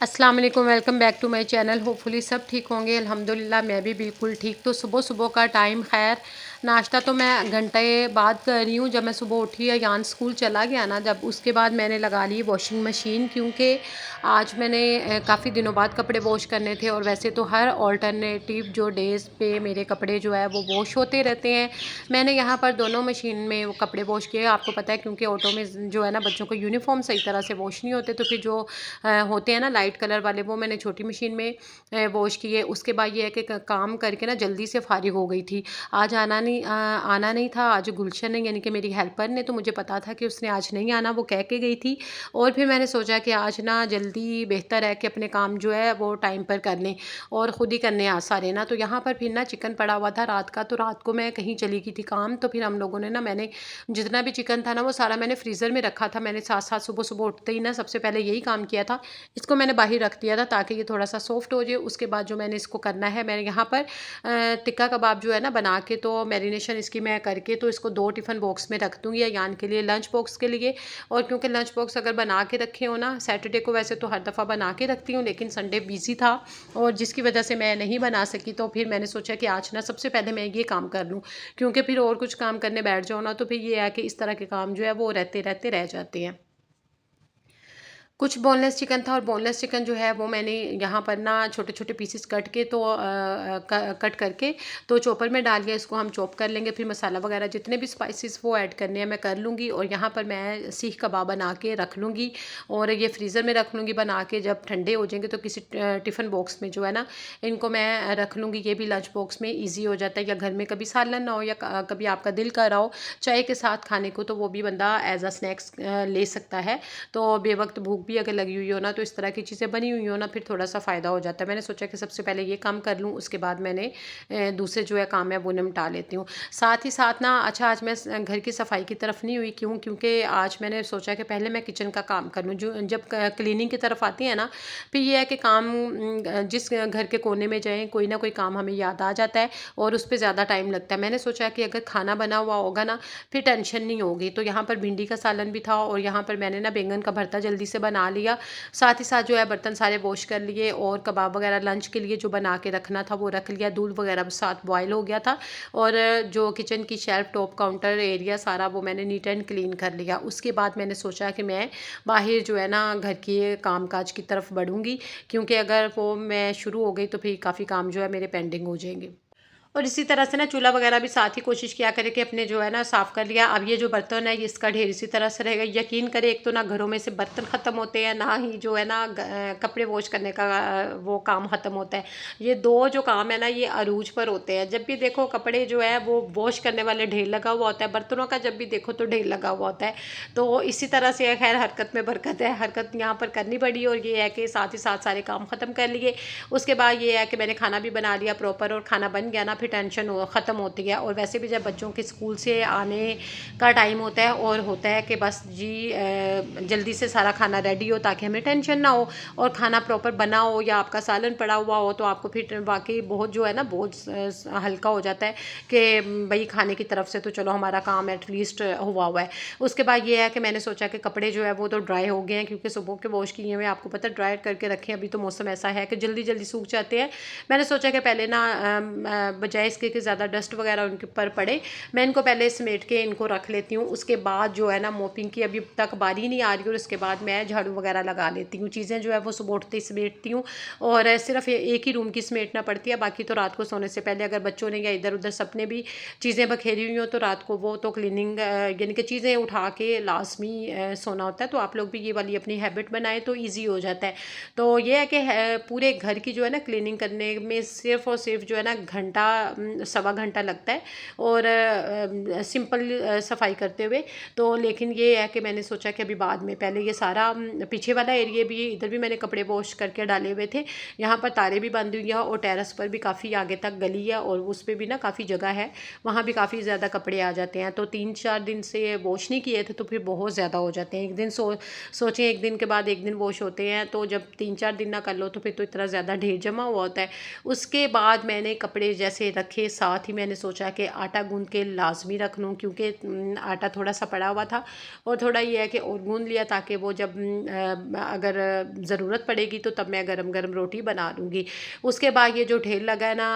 अस्सलाम वालेकुम, welcome back to my channel. Hopefully सब ठीक होंगे। अल्हम्दुलिल्लाह मैं भी बिल्कुल ठीक। तो सुबह सुबह का टाइम खैर नाश्ता तो मैं घंटे बाद कर रही हूँ। जब मैं सुबह उठी या यान स्कूल चला गया ना, जब उसके बाद मैंने लगा ली वॉशिंग मशीन, क्योंकि आज मैंने काफ़ी दिनों बाद कपड़े वॉश करने थे। और वैसे तो हर ऑल्टरनेटिव जो डेज़ पे मेरे कपड़े जो है वो वॉश होते रहते हैं। मैंने यहाँ पर दोनों मशीन में वो कपड़े वॉश किए, आपको पता है, क्योंकि ऑटो में जो है ना बच्चों को यूनिफॉर्म सही तरह से वॉश नहीं होते। तो फिर जो होते हैं ना लाइट कलर वाले, वो मैंने छोटी मशीन में वॉश किए। उसके बाद ये है कि काम करके ना जल्दी से फारिग हो गई थी। आज आना नहीं था। आज गुलशन ने, यानी कि मेरी हेल्पर ने, तो मुझे पता था कि उसने आज नहीं आना, वो कह के गई थी। और फिर मैंने सोचा कि आज ना जल्दी बेहतर है कि अपने काम जो है वो टाइम पर कर लें और ख़ुद ही करने आ सारे ना। तो यहाँ पर फिर ना चिकन पड़ा हुआ था रात का, तो रात को मैं कहीं चली गई थी काम। तो फिर हम लोगों ने ना, मैंने जितना भी चिकन था ना वो सारा मैंने फ्रीज़र में रखा था। मैंने साथ साथ सुबह सुबह उठते ही ना सबसे पहले यही काम किया था। इसको मैंने बाहर रख दिया था ताकि ये थोड़ा सा सॉफ्ट हो जाए। उसके बाद जो मैंने इसको करना है, मैंने यहाँ पर टिक्का कबाब जो है ना बना के, तो मैरिनेशन इसकी मैं करके तो इसको 2 टिफ़िन बॉक्स में रख दूँगी, या यान के लिए लंच बॉक्स के लिए। और क्योंकि लंच बॉक्स अगर बना के रखे हो ना, सैटरडे को वैसे तो हर दफ़ा बना के रखती हूँ, लेकिन संडे बिज़ी था और जिसकी वजह से मैं नहीं बना सकी। तो फिर मैंने सोचा कि आज ना सबसे पहले मैं ये काम कर लूँ, क्योंकि फिर और कुछ काम करने बैठ जाओ ना तो फिर ये है कि इस तरह के काम जो है वो रहते रहते रह जाते हैं। कुछ बोनलेस चिकन था, और बोनलेस चिकन जो है वो मैंने यहाँ पर ना छोटे छोटे पीसेस कट के, तो कट करके तो चॉपर में डाल दिया। इसको हम चॉप कर लेंगे, फिर मसाला वगैरह जितने भी स्पाइसेस वो ऐड करने हैं मैं कर लूँगी। और यहाँ पर मैं सीख कबाब बना के रख लूँगी और ये फ्रीज़र में रख लूँगी बना के। जब ठंडे हो जाएंगे तो किसी टिफ़िन बॉक्स में जो है ना इनको मैं रख लूँगी। ये भी लंच बॉक्स में ईजी हो जाता है, या घर में कभी सालन ना हो या कभी आपका दिल कर रहा हो चाय के साथ खाने को, तो वो भी बंदा एज अ स्नैक्स ले सकता है। तो बेवक्त भूख भी अगर लगी हुई हो ना, तो इस तरह की चीज़ें बनी हुई हो ना, फिर थोड़ा सा फ़ायदा हो जाता है। मैंने सोचा कि सबसे पहले ये काम कर लूँ, उसके बाद मैंने दूसरे जो है काम है वो निपटा लेती हूँ। साथ ही साथ ना, अच्छा, आज मैं घर की सफाई की तरफ नहीं हुई। क्यों? क्योंकि आज मैंने सोचा कि पहले मैं किचन का काम कर लूँ। जो जब क्लीनिंग की तरफ आती है ना, फिर ये है कि काम जिस घर के कोने में जाएँ, कोई ना कोई काम हमें याद आ जाता है और उस पर ज़्यादा टाइम लगता है। मैंने सोचा कि अगर खाना बना हुआ होगा ना, फिर टेंशन नहीं होगी। तो यहाँ पर भिंडी का सालन भी था और यहाँ पर मैंने ना बैंगन का भरता जल्दी से बना लिया। साथ ही साथ जो है बर्तन सारे वॉश कर लिए और कबाब वगैरह लंच के लिए जो बना के रखना था वो रख लिया। दूध वगैरह साथ बॉयल हो गया था। और जो किचन की शेल्फ टॉप काउंटर एरिया सारा वो मैंने नीट एंड क्लीन कर लिया। उसके बाद मैंने सोचा कि मैं बाहर जो है ना घर के काम काज की तरफ बढ़ूँगी, क्योंकि अगर वो मैं शुरू हो गई तो फिर काफ़ी काम जो है मेरे पेंडिंग हो जाएंगे। और इसी तरह से ना चूल्हा वगैरह भी साथ ही कोशिश किया करें कि अपने जो है ना साफ़ कर लिया। अब ये जो बर्तन है ये इसका ढेर इसी तरह से रहेगा। यकीन करें, एक तो ना घरों में से बर्तन ख़त्म होते हैं, ना ही जो है ना कपड़े वॉश करने का वो काम ख़त्म होता है। ये दो जो काम है ना ये अरूज पर होते हैं। जब भी देखो कपड़े जो है वो वॉश करने वाले ढेर लगा हुआ होता है, बर्तनों का जब भी देखो तो ढेर लगा हुआ होता है। तो इसी तरह से खैर हरकत में बरकत है, हरकत यहाँ पर करनी पड़ी। और ये है कि साथ ही साथ सारे काम ख़त्म कर लिए। उसके बाद ये है कि मैंने खाना भी बना लिया प्रॉपर, और खाना बन गया ना फिर टेंशन ख़त्म होती है। और वैसे भी जब बच्चों के स्कूल से आने का टाइम होता है और होता है कि बस जी जल्दी से सारा खाना रेडी हो ताकि हमें टेंशन ना हो, और खाना प्रॉपर बना हो या आपका सालन पड़ा हुआ हो, तो आपको फिर वाकई बहुत जो है ना बहुत हल्का हो जाता है कि भाई खाने की तरफ से तो चलो हमारा काम एटलीस्ट हुआ हुआ है। उसके बाद ये है कि मैंने सोचा कि कपड़े जो है वो तो ड्राई हो गए हैं, क्योंकि सुबह के वॉश किए हुए आपको पता है ड्राई करके रखे। अभी तो मौसम ऐसा है कि जल्दी जल्दी सूख जाते हैं। मैंने सोचा कि पहले ना बजाय इसके कि ज़्यादा डस्ट वगैरह उनके ऊपर पड़े, मैं इनको पहले समेट के इनको रख लेती हूँ। उसके बाद जो है ना मोपिंग की अभी तक बारी नहीं आ रही, और उसके बाद मैं झाड़ू वगैरह लगा लेती हूँ। चीज़ें जो है वो सुबह उठते ही समेटती हूँ, और सिर्फ एक ही रूम की समेटना पड़ती है। बाकी तो रात को सोने से पहले अगर बच्चों ने या इधर उधर सपने भी चीज़ें बखेरी हुई हो तो रात को वो तो क्लीनिंग यानी कि चीज़ें उठा के लाजमी सोना होता है। तो आप लोग भी ये वाली अपनी हैबिट बनाएं तो ईजी हो जाता है। तो ये है कि पूरे घर की जो है ना क्लीनिंग करने में सिर्फ़ और सिर्फ जो है ना घंटा सवा घंटा लगता है, और सिंपल सफाई करते हुए। तो लेकिन ये है कि मैंने सोचा कि अभी बाद में पहले ये सारा पीछे वाला एरिया भी, इधर भी मैंने कपड़े वॉश करके डाले हुए थे। यहाँ पर तारे भी बंधी हुई हैं, और टेरेस पर भी काफ़ी आगे तक गली है और उस पर भी ना काफ़ी जगह है, वहाँ भी काफ़ी ज़्यादा कपड़े आ जाते हैं। तो 3-4 दिन से वॉश नहीं किए थे तो फिर बहुत ज़्यादा हो जाते हैं। एक दिन सोचें एक दिन के बाद एक दिन वॉश होते हैं, तो जब 3-4 दिन ना कर लो तो फिर तो इतना ज़्यादा ढेर जमा हुआ होता है। उसके बाद मैंने कपड़े जैसे रखे, साथ ही मैंने सोचा कि आटा गूंद के लाजमी रख लूँ, क्योंकि आटा थोड़ा सा पड़ा हुआ था और थोड़ा ये है कि और गूंद लिया ताकि वो जब अगर ज़रूरत पड़ेगी तो तब मैं गरम गरम रोटी बना लूँगी। उसके बाद ये जो ढेर लगा है ना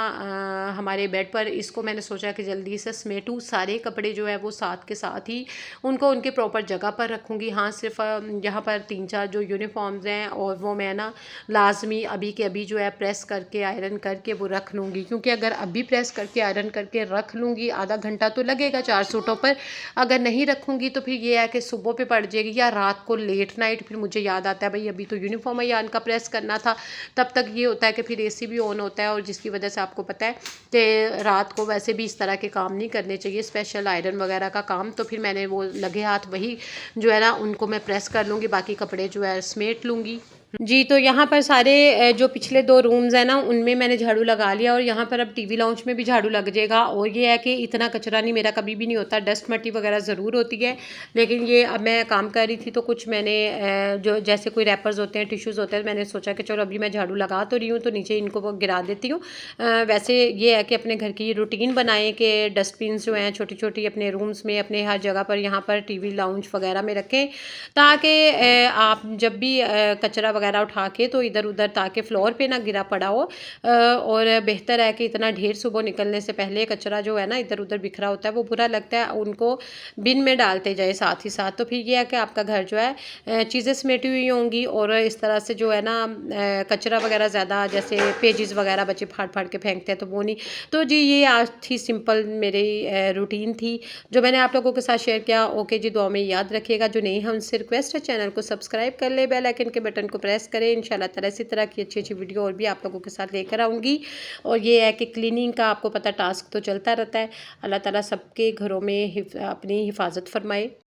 हमारे बेड पर, इसको मैंने सोचा कि जल्दी से समेटूँ, सारे कपड़े जो है वो साथ के साथ ही उनको उनके प्रॉपर जगह पर रखूँगी। हाँ, सिर्फ यहाँ पर 3-4 जो यूनिफॉर्म्स हैं और वो मैं ना लाजमी अभी के अभी जो है प्रेस करके आयरन करके वो रख लूँगी, क्योंकि अगर अभी प्रेस करके आयरन करके रख लूँगी आधा घंटा तो लगेगा 4 सूटों पर। अगर नहीं रखूँगी तो फिर ये है कि सुबह पे पड़ जाएगी या रात को लेट नाइट फिर मुझे याद आता है भाई अभी तो यूनिफॉर्म यान का प्रेस करना था। तब तक ये होता है कि फिर एसी भी ऑन होता है और जिसकी वजह से आपको पता है कि रात को वैसे भी इस तरह के काम नहीं करने चाहिए, स्पेशल आयरन वगैरह का काम। तो फिर मैंने वो लगे हाथ वही जो है ना उनको मैं प्रेस कर लूँगी, बाकी कपड़े जो है समेट लूँगी। जी, तो यहाँ पर सारे जो पिछले 2 रूम्स हैं ना उनमें मैंने झाड़ू लगा लिया और यहाँ पर अब टीवी लाउंज में भी झाड़ू लग जाएगा। और ये है कि इतना कचरा नहीं मेरा कभी भी नहीं होता, डस्ट मट्टी वगैरह ज़रूर होती है, लेकिन ये अब मैं काम कर रही थी तो कुछ मैंने जो जैसे कोई रैपर्स होते हैं, टिश्यूज़ होते हैं, मैंने सोचा कि चलो अभी मैं झाड़ू लगा तो रही हूँ तो नीचे इनको वो गिरा देती हूँ। वैसे ये है कि अपने घर की रूटीन बनाएं कि डस्टबिन्स जो हैं छोटी छोटी अपने रूम्स में, अपने हर जगह पर, यहाँ पर टीवी लाउंज वगैरह में रखें, ताकि आप जब भी कचरा वगैरह उठा के तो इधर उधर ताकि फ्लोर पे ना गिरा पड़ा हो। और बेहतर है कि इतना ढेर सुबह निकलने से पहले कचरा जो है ना इधर उधर बिखरा होता है वो बुरा लगता है, उनको बिन में डालते जाए साथ ही साथ। तो फिर ये है कि आपका घर जो है चीज़ें समेटी हुई होंगी और इस तरह से जो है ना कचरा वगैरह ज़्यादा, जैसे पेजेस वगैरह बच्चे फाड़ फाड़ के फेंकते हैं तो वो नहीं। तो जी ये आज थी सिंपल मेरी रूटीन थी जो मैंने आप लोगों के साथ शेयर किया। ओके जी, दुआ में याद रखिएगा। जो नहीं है उनसे रिक्वेस्ट है चैनल को सब्सक्राइब कर ले, बेल आइकन के बटन को प्रेस करें। इंशाल्लाह ताला इसी तरह की अच्छी अच्छी वीडियो और भी आप लोगों के साथ लेकर आऊँगी। और ये है कि क्लीनिंग का आपको पता टास्क तो चलता रहता है। अल्लाह ताला सबके घरों में अपनी हिफाजत फरमाए।